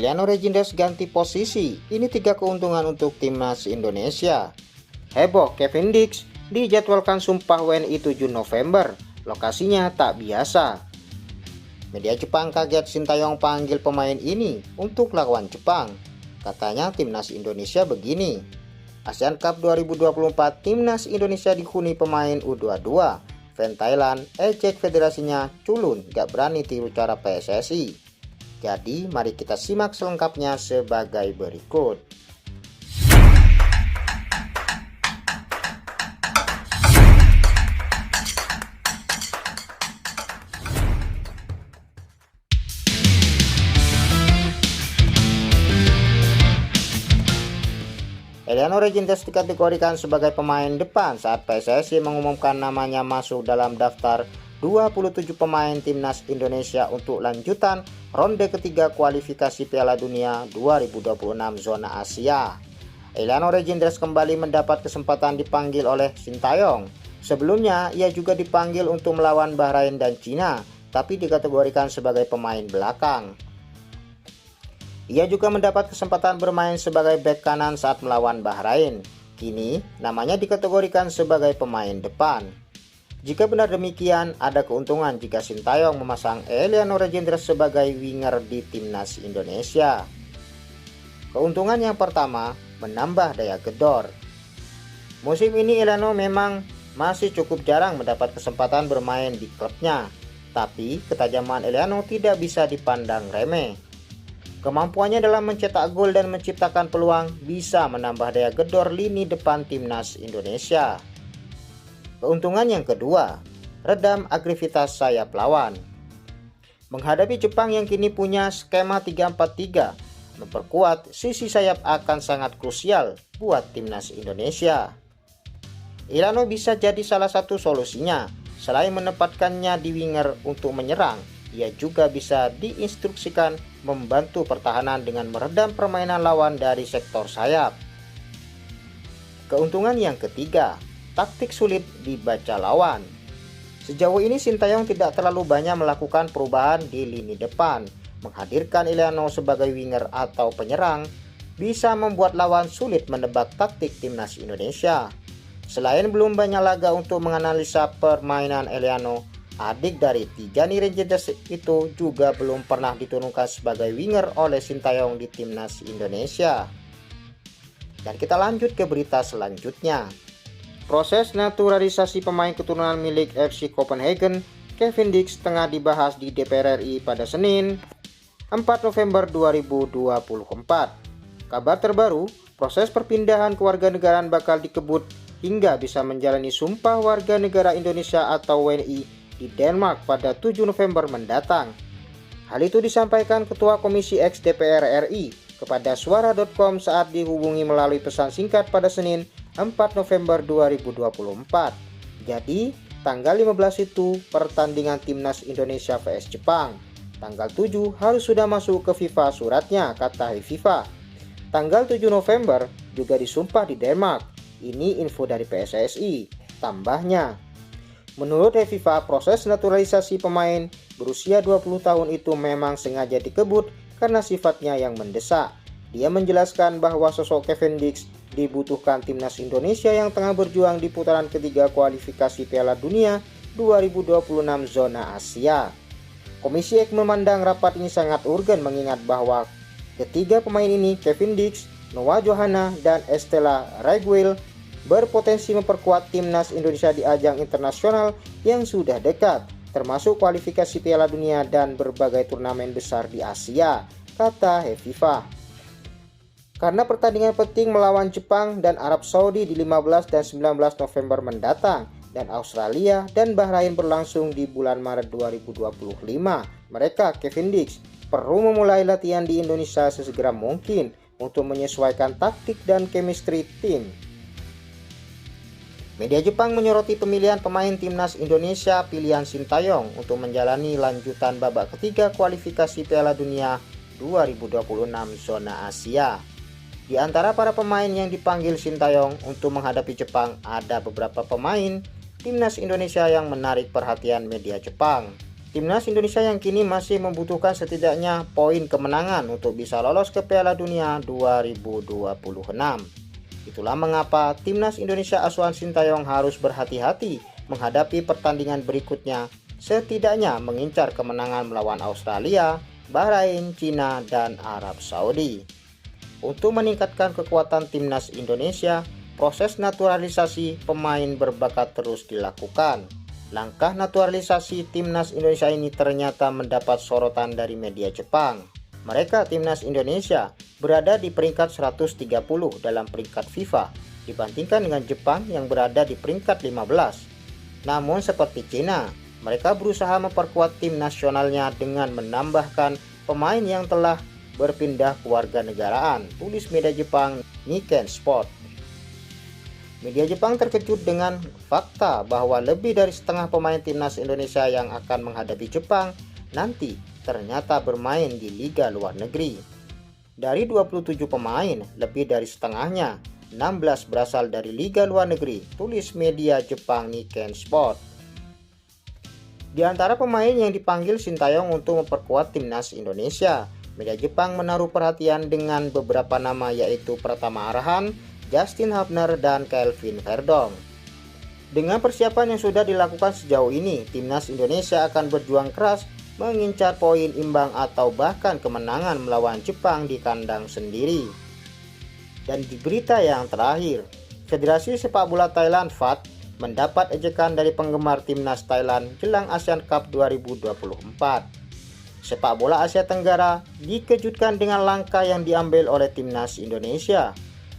Eliano Reginders ganti posisi. Ini 3 keuntungan untuk timnas Indonesia. Heboh, Kevin Dix dijadwalkan sumpah WNI 7 November. Lokasinya tak biasa. Media Jepang kaget Sintayong panggil pemain ini untuk lawan Jepang. Katanya timnas Indonesia begini. ASEAN Cup 2024 timnas Indonesia dihuni pemain U22. Fan Thailand ejek federasinya, culun gak berani tiru cara PSSI. Jadi mari kita simak selengkapnya sebagai berikut. Eliano Reginders dikategorikan sebagai pemain depan saat PSSI mengumumkan namanya masuk dalam daftar 27 pemain timnas Indonesia untuk lanjutan ronde ketiga kualifikasi Piala Dunia 2026 zona Asia. Eliano Reginders kembali mendapat kesempatan dipanggil oleh Sintayong. Sebelumnya ia juga dipanggil untuk melawan Bahrain dan Cina, tapi dikategorikan sebagai pemain belakang. Ia juga mendapat kesempatan bermain sebagai bek kanan saat melawan Bahrain. Kini namanya dikategorikan sebagai pemain depan. Jika benar demikian, ada keuntungan jika Sintayong memasang Eliano Reginders sebagai winger di timnas Indonesia. Keuntungan yang pertama, menambah daya gedor. Musim ini Eliano memang masih cukup jarang mendapat kesempatan bermain di klubnya, tapi ketajaman Eliano tidak bisa dipandang remeh. Kemampuannya dalam mencetak gol dan menciptakan peluang bisa menambah daya gedor lini depan timnas Indonesia. Keuntungan yang kedua, redam agresivitas sayap lawan. Menghadapi Jepang yang kini punya skema 3-4-3, memperkuat sisi sayap akan sangat krusial buat timnas Indonesia. Eliano bisa jadi salah satu solusinya. Selain menempatkannya di winger untuk menyerang, ia juga bisa diinstruksikan membantu pertahanan dengan meredam permainan lawan dari sektor sayap. Keuntungan yang ketiga, taktik sulit dibaca lawan. Sejauh ini Sintayong tidak terlalu banyak melakukan perubahan di lini depan. Menghadirkan Eliano sebagai winger atau penyerang bisa membuat lawan sulit menebak taktik timnas Indonesia. Selain belum banyak laga untuk menganalisa permainan Eliano, adik dari Tijani Reginders itu juga belum pernah diturunkan sebagai winger oleh Sintayong di timnas Indonesia. Dan kita lanjut ke berita selanjutnya. Proses naturalisasi pemain keturunan milik FC Copenhagen, Kevin Dix, tengah dibahas di DPR RI pada Senin, 4 November 2024. Kabar terbaru, proses perpindahan kewarganegaraan bakal dikebut hingga bisa menjalani sumpah warga negara Indonesia atau WNI di Denmark pada 7 November mendatang. Hal itu disampaikan Ketua Komisi X DPR RI kepada suara.com saat dihubungi melalui pesan singkat pada Senin 4 November 2024. Jadi, tanggal 15 itu pertandingan timnas Indonesia vs Jepang. Tanggal 7 harus sudah masuk ke FIFA suratnya, kata FIFA. Tanggal 7 November juga disumpah di Denmark. Ini info dari PSSI. Tambahnya, menurut FIFA, proses naturalisasi pemain berusia 20 tahun itu memang sengaja dikebut karena sifatnya yang mendesak. Dia menjelaskan bahwa sosok Kevin Dix dibutuhkan timnas Indonesia yang tengah berjuang di putaran ketiga kualifikasi Piala Dunia 2026 zona Asia. Komisi X memandang rapat ini sangat urgen mengingat bahwa ketiga pemain ini, Kevin Dix, Noah Johanna, dan Estella Raiguel, berpotensi memperkuat timnas Indonesia di ajang internasional yang sudah dekat, termasuk kualifikasi Piala Dunia dan berbagai turnamen besar di Asia, kata FIFA. Karena pertandingan penting melawan Jepang dan Arab Saudi di 15 dan 19 November mendatang, dan Australia dan Bahrain berlangsung di bulan Maret 2025, mereka, Kevin Dix, perlu memulai latihan di Indonesia sesegera mungkin untuk menyesuaikan taktik dan chemistry tim. Media Jepang menyoroti pemilihan pemain timnas Indonesia pilihan Sintayong untuk menjalani lanjutan babak ketiga kualifikasi Piala Dunia 2026 zona Asia. Di antara para pemain yang dipanggil Sintayong untuk menghadapi Jepang, ada beberapa pemain timnas Indonesia yang menarik perhatian media Jepang. Timnas Indonesia yang kini masih membutuhkan setidaknya poin kemenangan untuk bisa lolos ke Piala Dunia 2026. Itulah mengapa Timnas Indonesia asuhan Sintayong harus berhati-hati menghadapi pertandingan berikutnya, setidaknya mengincar kemenangan melawan Australia, Bahrain, Cina, dan Arab Saudi. Untuk meningkatkan kekuatan Timnas Indonesia, proses naturalisasi pemain berbakat terus dilakukan. Langkah naturalisasi Timnas Indonesia ini ternyata mendapat sorotan dari media Jepang. Mereka, Timnas Indonesia, berada di peringkat 130 dalam peringkat FIFA dibandingkan dengan Jepang yang berada di peringkat 15. Namun seperti Cina, mereka berusaha memperkuat tim nasionalnya dengan menambahkan pemain yang telah berpindah kewarganegaraan, tulis media Jepang Nikkei Sport. Media Jepang terkejut dengan fakta bahwa lebih dari setengah pemain Timnas Indonesia yang akan menghadapi Jepang nanti ternyata bermain di liga luar negeri. Dari 27 pemain, lebih dari setengahnya, 16 berasal dari liga luar negeri, tulis media Jepang Nikkei Sport. Di antara pemain yang dipanggil Sintayong untuk memperkuat Timnas Indonesia, media Jepang menaruh perhatian dengan beberapa nama yaitu Pratama Arhan, Justin Hubner, dan Kelvin Verdong. Dengan persiapan yang sudah dilakukan sejauh ini, Timnas Indonesia akan berjuang keras mengincar poin imbang atau bahkan kemenangan melawan Jepang di kandang sendiri. Dan di berita yang terakhir, Federasi Sepak Bola Thailand FAT mendapat ejekan dari penggemar Timnas Thailand jelang ASEAN Cup 2024. Sepak bola Asia Tenggara dikejutkan dengan langkah yang diambil oleh Timnas Indonesia.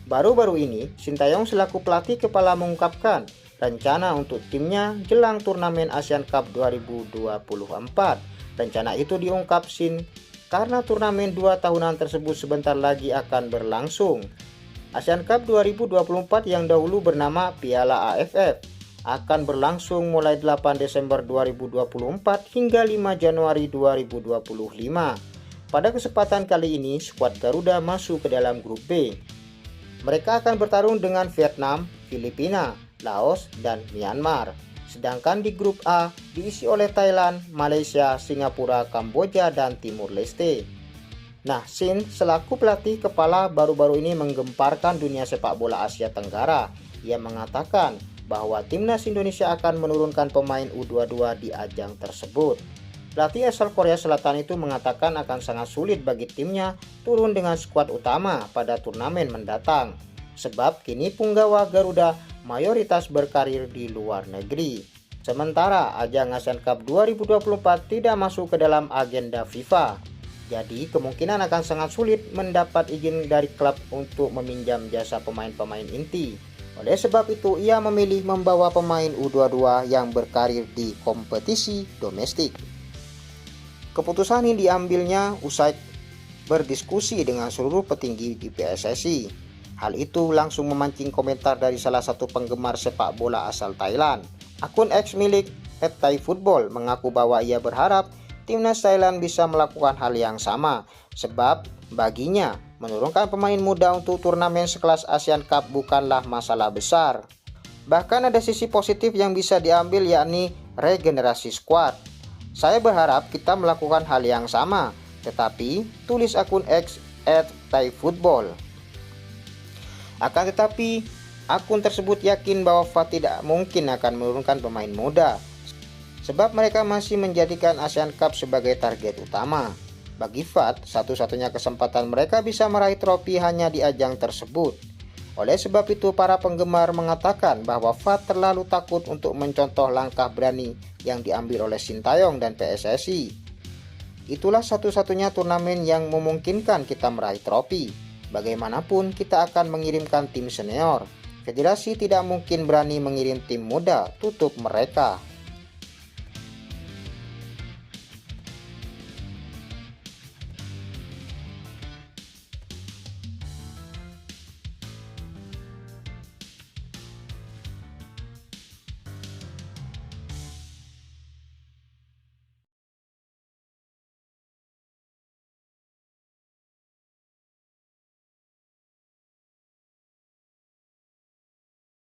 Baru-baru ini, Sintayong selaku pelatih kepala mengungkapkan rencana untuk timnya jelang turnamen ASEAN Cup 2024. Rencana itu diungkap Sin karena turnamen 2 tahunan tersebut sebentar lagi akan berlangsung. ASEAN Cup 2024 yang dahulu bernama Piala AFF akan berlangsung mulai 8 Desember 2024 hingga 5 Januari 2025. Pada kesempatan kali ini, skuad Garuda masuk ke dalam grup B. Mereka akan bertarung dengan Vietnam, Filipina, Laos, dan Myanmar. Sedangkan di grup A diisi oleh Thailand, Malaysia, Singapura, Kamboja, dan Timur Leste. Nah, Sin selaku pelatih kepala baru-baru ini menggemparkan dunia sepak bola Asia Tenggara. Ia mengatakan bahwa Timnas Indonesia akan menurunkan pemain U22 di ajang tersebut. Pelatih asal Korea Selatan itu mengatakan akan sangat sulit bagi timnya turun dengan skuad utama pada turnamen mendatang, sebab kini punggawa Garuda mayoritas berkarir di luar negeri. Sementara ajang ASEAN Cup 2024 tidak masuk ke dalam agenda FIFA. Jadi kemungkinan akan sangat sulit mendapat izin dari klub untuk meminjam jasa pemain-pemain inti. Oleh sebab itu, ia memilih membawa pemain U22 yang berkarir di kompetisi domestik. Keputusan ini diambilnya usai berdiskusi dengan seluruh petinggi di PSSI. Hal itu langsung memancing komentar dari salah satu penggemar sepak bola asal Thailand. Akun X milik @thaifootball mengaku bahwa ia berharap Timnas Thailand bisa melakukan hal yang sama, sebab baginya menurunkan pemain muda untuk turnamen sekelas ASEAN Cup bukanlah masalah besar. Bahkan ada sisi positif yang bisa diambil, yakni regenerasi skuad. Saya berharap kita melakukan hal yang sama, tetapi tulis akun X @thaifootball. Akan tetapi akun tersebut yakin bahwa FAT tidak mungkin akan menurunkan pemain muda, sebab mereka masih menjadikan ASEAN Cup sebagai target utama. Bagi FAT, satu-satunya kesempatan mereka bisa meraih trofi hanya di ajang tersebut. Oleh sebab itu, para penggemar mengatakan bahwa FAT terlalu takut untuk mencontoh langkah berani yang diambil oleh Sintayong dan PSSI. Itulah satu-satunya turnamen yang memungkinkan kita meraih trofi. Bagaimanapun, kita akan mengirimkan tim senior. Federasi tidak mungkin berani mengirim tim muda, tutup mereka.